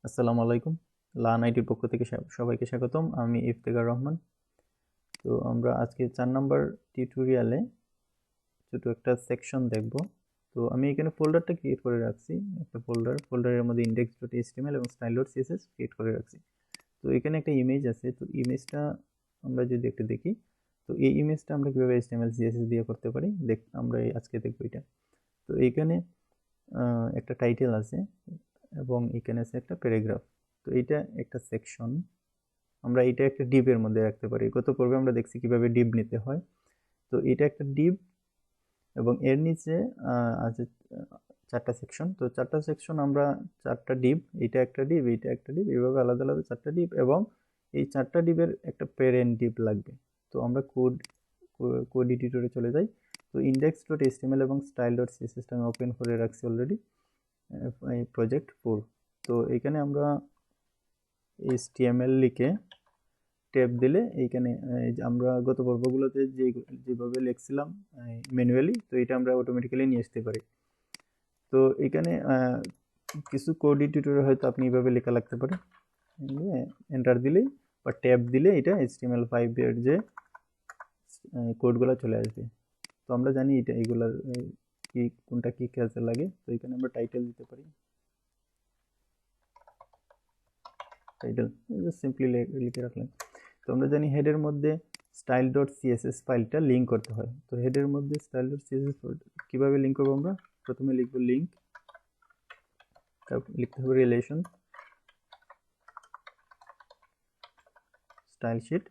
আসসালামু আলাইকুম। লার্ন আইটির পক্ষ থেকে সবাইকে স্বাগতম। আমি ইফতেখার রহমান। তো আমরা আজকে 4 নম্বর টিউটোরিয়ালে ছোট একটা সেকশন দেখব। তো আমি এখানে ফোল্ডারটা ক্রিয়েট করে রাখছি, একটা ফোল্ডারের মধ্যে index.html এবং style.css ক্রিয়েট করে রাখছি। তো এখানে একটা ইমেজ আছে, তো ইমেজটা আমরা যদি একটু দেখি, তো এই ইমেজটা আমরা কিভাবে HTML CSS দিয়ে করতে পারি আমরা আজকে দেখব এটা। তো এইখানে একটা টাইটেল আছে এবং এখানে আছে একটা প্যারাগ্রাফ। তো এটা একটা সেকশন, আমরা এটা একটা ডিপের মধ্যে রাখতে পারি। গত পর্বে আমরা দেখছি কিভাবে ডিপ নিতে হয়। তো এটা একটা ডিপ এবং এর নিচে আছে 4টা সেকশন। তো 4টা সেকশন আমরা 4টা ডিপ, এটা একটা ডিপ, এটা একটা ডিপ, এভাবে আলাদা আলাদা 4টা ডিপ এবং এই 4টা ডিপের একটা প্যারেন্ট ডিপ লাগবে। তো আমরা কোড এডিটরে চলে যাই। তো index.html এবং style.css আমি ওপেন করে রাখছি অলরেডি, এই প্রজেক্ট 4। তো এখানে আমরা HTML লিখে ট্যাব দিলে এইখানে আমরা গত পর্বগুলোতে যেভাবে লিখছিলাম ম্যানুয়ালি, তো এটা আমরা অটোমেটিক্যালি নিয়ে আসতে পারি। তো এখানে কিছু কোড এডিটরে হয়তো আপনি এইভাবে লেখা লাগতে পারে, এন্টার দিলেই বা ট্যাব দিলে এটা HTML5 এর যে কোডগুলো চলে আসবে। তো আমরা জানি এটা এগুলার কি কোনটা কি কাজে লাগে। তো এখানে আমরা টাইটেল দিতে পারি, টাইটেল সিম্পলি লিখে রাখলাম। তো আমরা জানি হেডের মধ্যে style.css ফাইলটা লিঙ্ক করতে হয়। তো হেডের মধ্যে style.css কিভাবে লিঙ্ক করবো, আমরা প্রথমে লিখব লিঙ্ক, তারপর লিখতে হবে রিলেশন স্টাইল শিট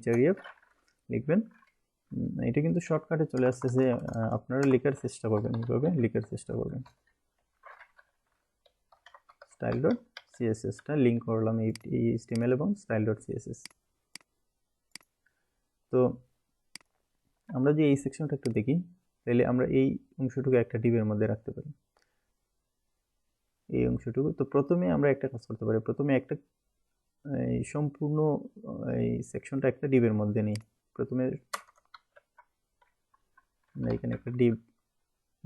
href লিখবেন। এটা কিন্তু শর্টকাটে চলে আসতেছে, আপনারা লেখার চেষ্টা করবেন, এইভাবে লেখার চেষ্টা করবেন। style.css টা লিঙ্ক করলাম এই HTML এবং style.css। তো আমরা যে এই সেকশনটা একটু দেখি, তাহলে আমরা এই অংশটুকু একটা ডিবের মধ্যে রাখতে পারি, এই অংশটুকু। তো প্রথমে আমরা একটা কাজ করতে পারি, প্রথমে একটা এই সম্পূর্ণ এই সেকশনটা একটা ডিবের মধ্যে নেই। প্রথমে এখানে একটা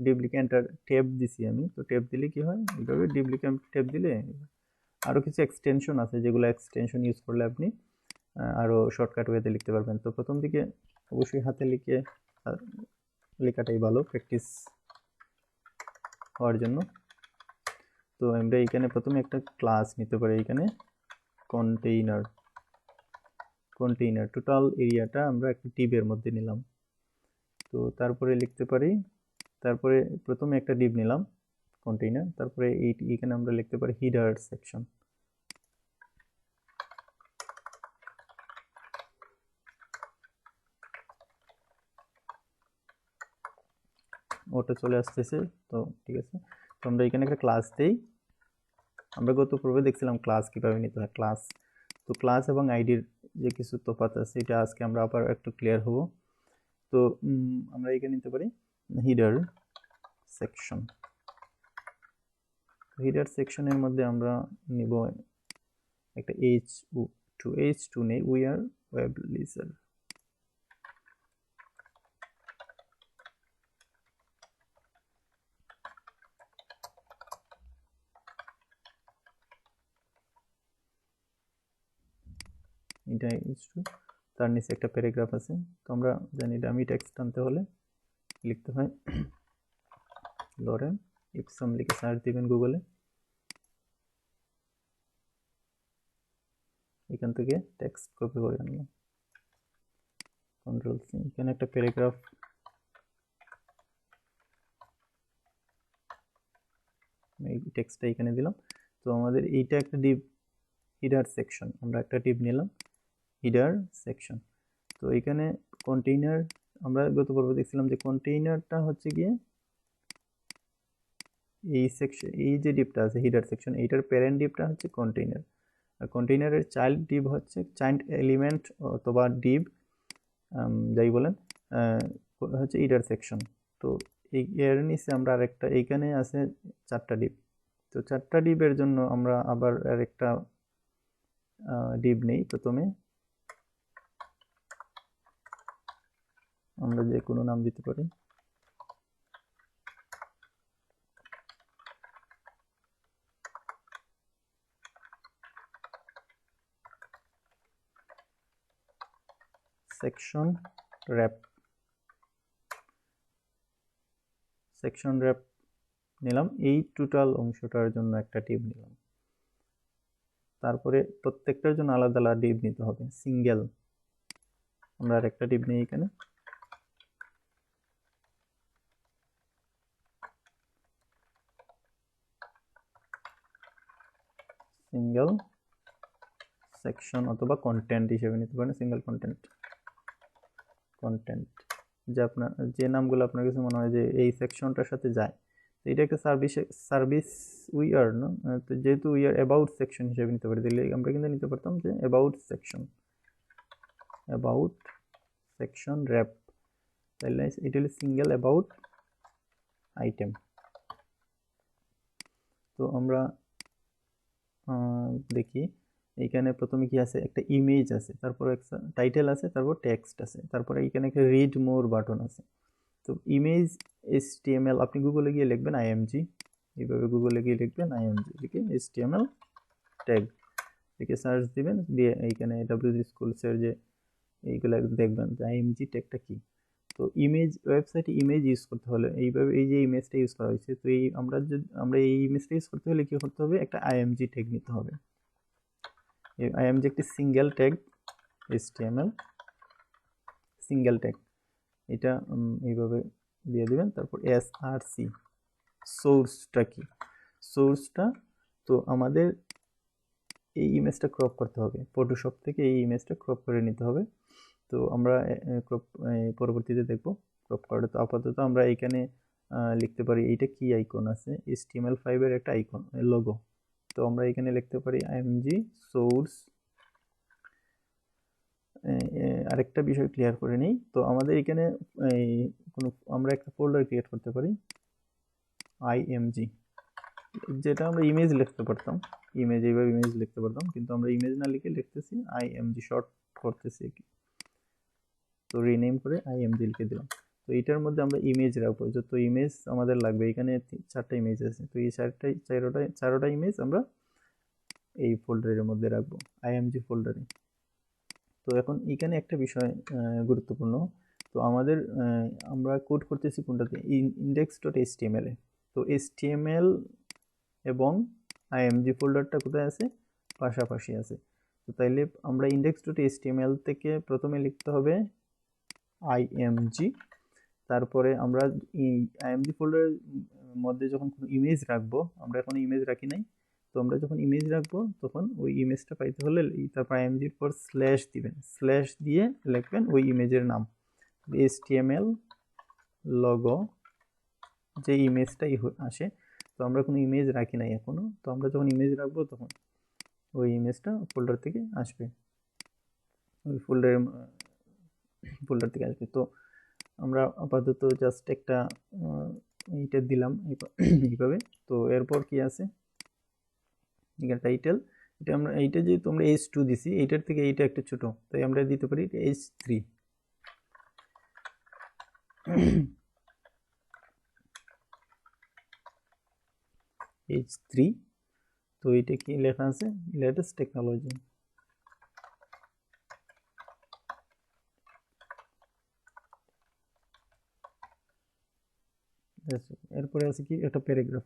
ডিব লিখে এন্টার ট্যাব দিছি আমি। তো ট্যাব দিলে কি হয়, এইভাবে ডিব লিখে ট্যাব দিলে আরো কিছু এক্সটেনশন আছে, যেগুলো এক্সটেনশন ইউজ করলে আপনি আরো শর্টকাট ওয়েতে লিখতে পারবেন। তো প্রথম দিকে অবশ্যই হাতে লিখে লেখাটাই ভালো প্র্যাকটিস হওয়ার জন্য। তো আমরা এখানে প্রথমে একটা ক্লাস নিতে পারি, এখানে কন্টেইনার টোটাল এরিয়াটা আমরা একটা ডিবের মধ্যে নিলাম। তো তারপরে লিখতে পারি, তারপরে প্রথমে একটা ডিব নিলাম কন্টেইনার, তারপরে এইখানে আমরা লিখতে পারি হিডার সেকশন। ওটা চলে আসতেছে, তো ঠিক আছে। তো আমরা এখানে একটা ক্লাস দেই। আমরা গত পর্বে দেখছিলাম ক্লাস কিভাবে নিতে হয়, ক্লাস। তো ক্লাস এবং আইডির যে কিছু তফাৎ আছে, এটা আজকে আমরা আবার একটু ক্লিয়ার হব। তো আমরা এখানে নিতে পারি হিডার সেকশন। হিডার সেকশনের মধ্যে আমরা নিব একটা h2 নেই, উই আর ওয়েব লিজার। এটা h2, তার নিচে একটা প্যারাগ্রাফ আছে। তো আমরা জানি ডামি টেক্সট টানতে হলে লিখতে হয় লরেন ইপসম, লিখে সার্চ দিবেন গুগলে। এখান থেকে টেক্সট কপি করে আনলাম, কন্ট্রোল সি। এখানে একটা প্যারাগ্রাফ, এই টেক্সটটা এখানে দিলাম। তো আমাদের এইটা একটা ডিপ হিডার সেকশন, আমরা একটা ডিপ নিলাম হিডার সেকশন। তো এখানে কন্টেইনার, আমরা গত পর্বে দেখছিলাম যে কন্টেইনারটা হচ্ছে গিয়ে এই সেকশন, এই যে ডিপটা আছে হিডার সেকশন, এইটার প্যারেন্ট ডিপটা হচ্ছে কন্টেইনার। আর কন্টেইনারের চাইল্ড ডিপ হচ্ছে চাইল্ড এলিমেন্ট অথবা ডিপ, যাই বলেন, হচ্ছে হিডার সেকশন। তো এর নিচে আমরা আরেকটা, এইখানে আছে 4টা ডিপ। তো 4টা ডিপের জন্য আমরা আবার আরেকটা ডিপ নেই। প্রথমে আমরা যে কোনো নাম দিতে পারি, সেকশন র্যাপ নিলাম, এই টোটাল অংশটার জন্য একটা টিপ নিলাম। তারপরে প্রত্যেকটার জন্য আলাদা আলাদা টিপ নিতে হবে, সিঙ্গেল। আমরা আর একটা টিপ নিই এখানে, সিঙ্গেল সেকশন অথবা কন্টেন্ট হিসেবে নিতে পারেন, সিঙ্গেল কন্টেন্ট যে আপনার যে নামগুলো আপনার কাছে মনে হয় যে এই সেকশনটার সাথে যায়। তো এটা একটা সার্ভিস উই আর না, তো যেহেতু উই আর অ্যাবাউট সেকশন হিসেবে নিতে পারি, তাহলে আমরা কিন্তু নিতে পারতাম যে অ্যাবাউট সেকশন র্যাপ, তাহলে এটা হলো সিঙ্গেল অ্যাবাউট আইটেম। তো আমরা দেখি এইখানে প্রথমে কি আছে, একটা ইমেজ আছে, তারপর একটা টাইটেল আছে, তারপর টেক্সট আছে, তারপরে এখানে একটা রিড মোর বাটন আছে। তো ইমেজ HTML আপনি গুগলে গিয়ে লিখবেন IMG, এইভাবে গুগলে গিয়ে লিখবেন IMG, লিখে HTML ট্যাগ লিখে সার্চ দিবেন, দিয়ে এইখানে WG স্কুলসের যে এইগুলো দেখবেন যে IMG ট্যাগটা কি। তো ইমেজ ওয়েবসাইটে ইমেজ ইউজ করতে হলে এইভাবে, এই যে ইমেজটা ইউজ করা হয়েছে, তো এই আমরা এই ইমেজটা ইউজ করতে হলে কি করতে হবে, একটা IMG ট্যাগ নিতে হবে। এই IMG একটি single tag, HTML single tag, এটা এইভাবে দিয়ে দিবেন। তারপর SRC, সোর্সটা কি, সোর্সটা তো আমাদের এই ইমেজটা ক্রপ করতে হবে, ফটোশপ থেকে এই ইমেজটা ক্রপ করে নিতে হবে। তো আমরা ক্রপ পরবর্তীতে দেখব ক্রপ করাটা। তো আপাতত আমরা এইখানে লিখতে পারি, এইটা কি আইকন আছে, HTML5 এর একটা আইকন লোগো। তো আমরা এখানে লিখতে পারি IMG সোর্স। আরেকটা বিষয় ক্লিয়ার করে নিই, তো আমাদের এখানে কোনো আমরা একটা ফোল্ডার ক্রিয়েট করতে পারি IMG, যেটা আমরা ইমেজ লিখতে পারতাম, এইভাবে ইমেজ লিখতে পারতাম, কিন্তু আমরা ইমেজ না লিখে লিখতেছি IMG, শর্ট করতেছি, তো রিনেম করে IMG লিখে দিলাম। তো এটার মধ্যে আমরা ইমেজ রাখবো, যত ইমেজ আমাদের লাগবে, এখানে 4টা ইমেজ আছে, তো এই চারোটা ইমেজ আমরা এই ফোল্ডারের মধ্যে রাখবো, IMG ফোল্ডারে। তো এখন এখানে একটা বিষয় গুরুত্বপূর্ণ, তো আমাদের আমরা কোড করতেছি কোনটাতে, index.html এ। তো HTML এবং IMG ফোল্ডারটা কোথায় আছে, পাশাপাশি আছে। তো তাইলে আমরা index.html থেকে প্রথমে লিখতে হবে IMG, তারপরে আমরা IMG ফোল্ডারের মধ্যে যখন কোনো ইমেজ রাখবো, আমরা এখন ইমেজ রাখি নাই, তো আমরা যখন ইমেজ রাখবো তখন ওই ইমেজটা পাইতে হলে তারপর IMGর পর স্ল্যাশ দিবেন, স্ল্যাশ দিয়ে লিখবেন ওই ইমেজের নাম, HTML লোগো যে ইমেজটাই আসে। তো আমরা কোনো ইমেজ রাখি নাই এখনো, তো আমরা যখন ইমেজ রাখবো তখন ওই ইমেজটা ফোল্ডার থেকে আসবে, ওই ফোল্ডার থেকে আসবে। তো আমরা আপাতত জাস্ট একটা এইটা দিলাম এইভাবে। তো এরপর কি আছে, এখানে টাইটেল, এটা আমরা এইটা যে তোমরা H2 দিছি, এইটার থেকে এইটা একটু ছোট, তাই আমরা দিতে পারি H3 H3। তো এটা কি লেখা আছে, লেটেস্ট টেকনোলজি। এরপরে আছে কি একটা প্যারাগ্রাফ,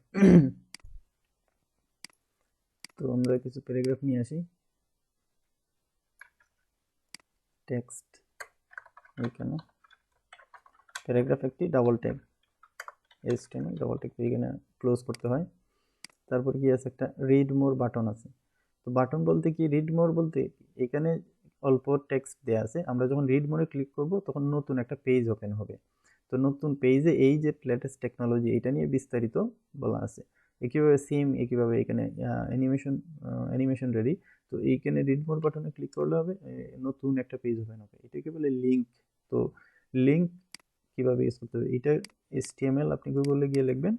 তো আমরা কিছু প্যারাগ্রাফ নিয়ে আসি, টেক্সট, এখানে প্যারাগ্রাফ একটি double tag, HTML double tag, এখানে ক্লোজ করতে হয়। তারপর কি আছে, একটা রিড মোর বাটন আছে। তো বাটন বলতে কি, রিড মোর বলতে এখানে অল্প টেক্সট দেওয়া আছে, আমরা যখন রিড মোরে ক্লিক করব তখন নতুন একটা পেজ ওপেন হবে। তো নতুন পেজে এই যে লেটেস্ট টেকনোলজি, এটা নিয়ে বিস্তারিত বলা আছে। একইভাবে এখানে অ্যানিমেশন রেডি। তো এইখানে রিড মোর বাটনে ক্লিক করলে হবে নতুন একটা পেজ ওপেন হবে, এটাকে বলে লিঙ্ক। তো লিঙ্ক কিভাবে ইউজ করতে হবে, এটা HTML আপনি গুগলে গিয়ে লিখবেন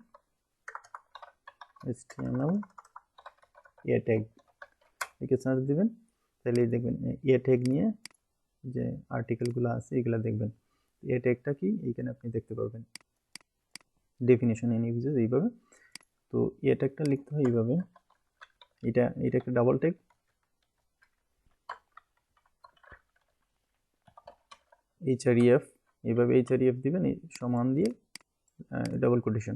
HTML ট্যাগ, লিখে সার্চ দিবেন, তাহলে দেখবেন ট্যাগ নিয়ে যে আর্টিকেলগুলো আছে এগুলো দেখবেন। ট্যাগটা কি এইখানে আপনি দেখতে পারবেন, ডেফিনেশন এন ইউজেস এইভাবে। তো ট্যাগটা লিখতে হয় এইভাবে, এটা একটা ডাবল ট্যাগ, href, এইভাবে href দিবেন, সমান দিয়ে ডাবল কোটেশন।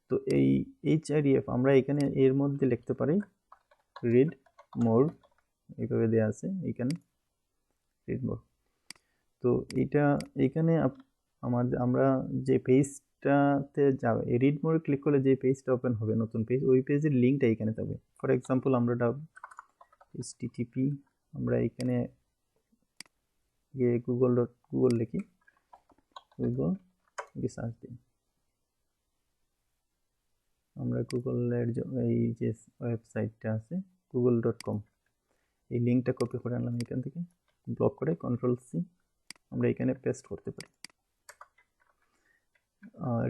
তো এই href আমরা এখানে এর মধ্যে লিখতে পারি রিড মোর, এইভাবে দেওয়া আছে এইখানে রিড মোর। তো এটা এইখানে আমরা যে পেজটাতে যাবে, রিড মোরে ক্লিক করলে যে পেজটা ওপেন হবে নতুন পেজ, ওই পেজের লিঙ্কটা এখানে থাকবে। ফর এক্সাম্পল আমরা http আমরা এখানে গিয়ে গুগল লিখি, গুগল সার্চ দিই, আমরা গুগলের এই যে ওয়েবসাইটটা আছে google.com, এই লিঙ্কটা কপি করে আনলাম এখান থেকে, ব্লক করে Ctrl+C আমরা এখানে পেস্ট করতে পারি।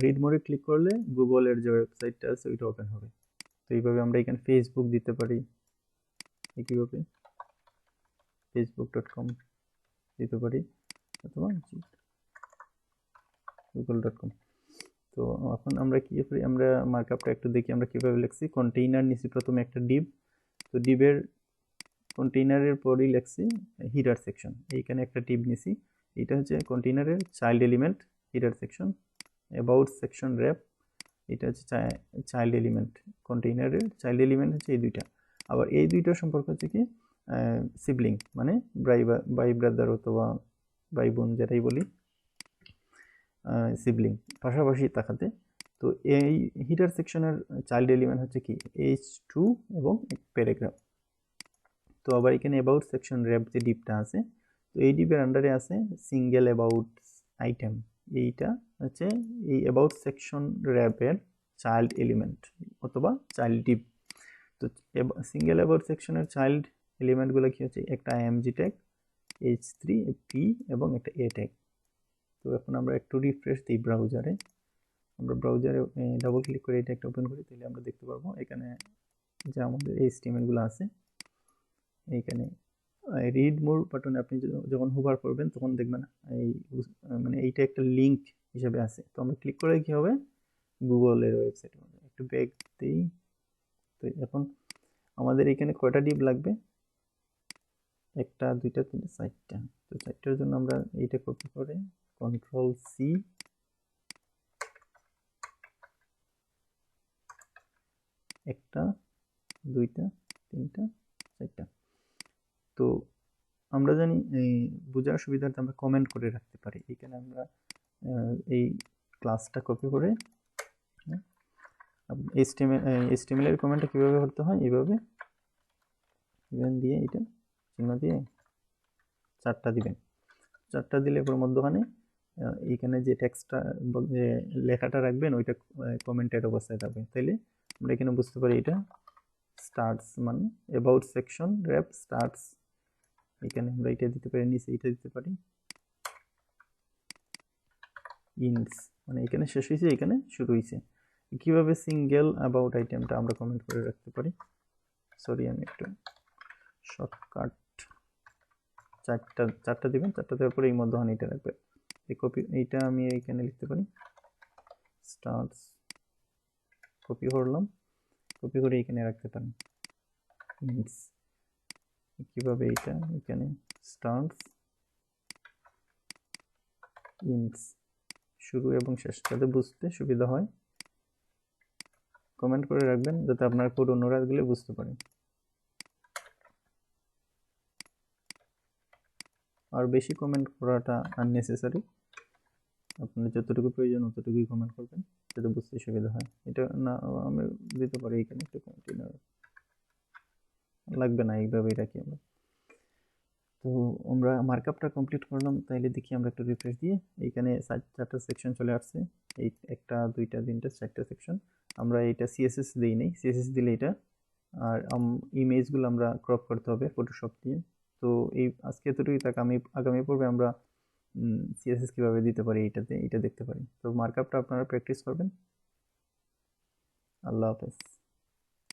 রিড মোরে ক্লিক করলে গুগলের যে ওয়েবসাইটটা আছে ওইটা ওপেন হবে। তো এইভাবে আমরা এখানে ফেসবুক দিতে পারি, একইভাবে facebook.com দিতে পারি অথবা google.com। তো এখন আমরা কি করি, আমরা মার্কআপটা একটু দেখি আমরা কিভাবে লিখছি। কন্টেইনার নিছি প্রথমে একটা ডিভ, তো ডিভের কন্টেইনারের পরেই লিখছি হিডার সেকশন, এইখানে একটা ডিভ নিছি, এটা হচ্ছে কন্টেইনারের child element header section. About section wrap, এটা হচ্ছে চাইল্ড এলিমেন্ট, কন্টেইনারের চাইল্ড এলিমেন্ট হচ্ছে এই দুইটা। আবার এই দুইটার সম্পর্ক হচ্ছে কি সিবলিং, মানে ভাই ব্রাদার অথবা ভাই বোন যেটাই বলি, সিবলিং পাশাপাশি তাকাতে। তো এই হিডার সেকশনের চাইল্ড এলিমেন্ট হচ্ছে কি h2 এবং প্যারাগ্রাফ। তো আবার এখানে অ্যাবাউট সেকশন র্যাপ যে ডিপটা আছে, তো এই ডিপের আন্ডারে আছে সিঙ্গেল অ্যাবাউট আইটেম, এইটা হচ্ছে এই অ্যাবাউট সেকশন র্যাপের চাইল্ড এলিমেন্ট অথবা চাইল্ড ডিপ। তো সিঙ্গেল অ্যাবাউট সেকশনের চাইল্ড এলিমেন্টগুলো কি হচ্ছে, একটা img ট্যাগ, h3 p এবং একটা a ট্যাগ। তো এখন আমরা একটু রিফ্রেশ দিই ব্রাউজারে, আমরা ব্রাউজারে ডাবল ক্লিক করে এটা একটা ওপেন করি, তাহলে আমরা দেখতে পারবো এখানে যে আমাদের HTML গুলো আছে। এইখানে রিড মোর বাটনে আপনি যখন হোভার করবেন তখন দেখবেন এই মানে এইটা একটা লিঙ্ক হিসেবে আছে। তো আমরা ক্লিক করে কি হবে, গুগলের ওয়েবসাইটের মধ্যে একটু ব্যাক দিই। তো এখন আমাদের এখানে কয়টা ডিপ লাগবে, একটা দুইটা তিনটা চারটা। তো চারটার জন্য আমরা এইটা কপি করে Ctrl+C, একটা দুইটা তিনটা চারটা। তো আমরা জানি এই বোঝার সুবিধার্থে আমরা কমেন্ট করে রাখতে পারি। এখানে আমরা এই ক্লাসটা কপি করে HTML এর কমেন্টটা কিভাবে করতে হয়, এইভাবে ইভেন দিয়ে এটা চিহ্ন দিয়ে চারটা দিবেন, চারটা দিলে পর মধ্যখানে এইখানে যে টেক্সটটা যে লেখাটা রাখবেন ওইটা কমেন্টের অবস্থায় থাকবে। তাইলে আমরা এখানে বুঝতে পারি এটা স্টার্টস মানে অ্যাবাউট সেকশন র্যাপ স্টার্টস, এখানে আমরা এটা দিতে পারি, নিচে এটা দিতে পারি ইন্ডস, মানে এখানে শেষ হয়েছে এখানে শুরু হয়েছে। কিভাবে সিঙ্গেল অ্যাবাউট আইটেমটা আমরা কমেন্ট করে রাখতে পারি, সরি আমি একটু শর্টকাট, চারটা দিবেন, চারটা দেওয়ার পরে এই মধ্যখানে এটা রাখবে, এই কপি এইটা আমি এইখানে লিখতে পারি স্টার্টস, কপি করলাম, কপি করে এখানে রাখতে পারেন ইন্ডস। কিভাবে এটা এখানে স্টার্টস ইন্ডস, শুরু এবং শেষ, যাতে বুঝতে সুবিধা হয় কমেন্ট করে রাখবেন, যাতে আপনার কোড অন্যরা গেলে বুঝতে পারে। আর বেশি কমেন্ট করাটা আননেসেসারি, আপনার যতটুকু প্রয়োজন ততটুকুই কমেন্ট করবেন যাতে বুঝতে সুবিধা হয়। এটা না আমরা দিতে পারি এখানে একটা কন্টেইনার লাগবে না, এইভাবেই রাখি আমরা। তো আমরা মার্কআপটা কমপ্লিট করলাম, তাইলে দেখি আমরা একটু রিফ্রেশ দিয়ে এইখানে চারটা সেকশন চলে আসছে, এই একটা দুইটা তিনটা চারটা সেকশন। আমরা এটা সিএসএস দিই নেই, সিএসএস দিলে এটা আর ইমেজগুলো আমরা ক্রপ করতে হবে ফটোশপ দিয়ে। তো এই আজকে এতটুকুই থাক, আগামী পর্বে আমরা সিএসএস কিভাবে দিতে পারি এটা দেখতে পারি। তো মার্কআপটা আপনারা প্র্যাকটিস করবেন। আল্লাহ হাফেজ।